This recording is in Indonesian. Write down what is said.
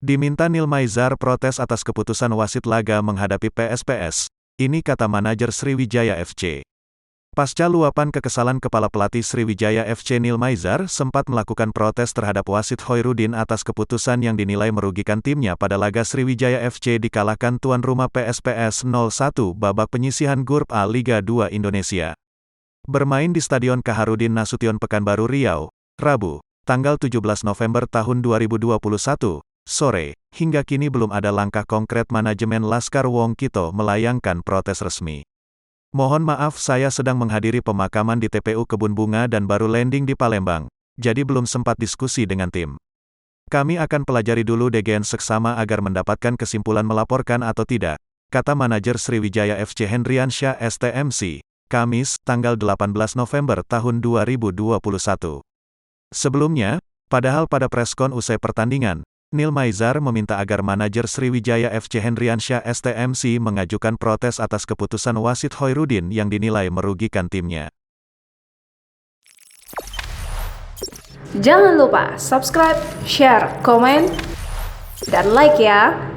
Diminta Neil Maizar protes atas keputusan wasit laga menghadapi PSPS. Ini kata manajer Sriwijaya FC. Pasca luapan kekesalan kepala pelatih Sriwijaya FC Neil Maizar sempat melakukan protes terhadap wasit Hoirudin atas keputusan yang dinilai merugikan timnya pada laga Sriwijaya FC dikalahkan tuan rumah PSPS 0-1 babak penyisihan Grup A Liga 2 Indonesia. Bermain di Stadion Kaharudin Nasution Pekanbaru Riau, Rabu, tanggal 17 November tahun 2021, sore, hingga kini belum ada langkah konkret manajemen Laskar Wong Kito melayangkan protes resmi. Mohon maaf, saya sedang menghadiri pemakaman di TPU Kebun Bunga dan baru landing di Palembang, jadi belum sempat diskusi dengan tim. Kami akan pelajari dulu DGN seksama agar mendapatkan kesimpulan melaporkan atau tidak, kata manajer Sriwijaya FC Hendriansyah STMC, Kamis, tanggal 18 November tahun 2021. Sebelumnya, padahal pada preskon usai pertandingan, Neil Maizar meminta agar manajer Sriwijaya FC Hendriansyah STMC mengajukan protes atas keputusan wasit Hoirudin yang dinilai merugikan timnya. Jangan lupa subscribe, share, komen, dan like ya!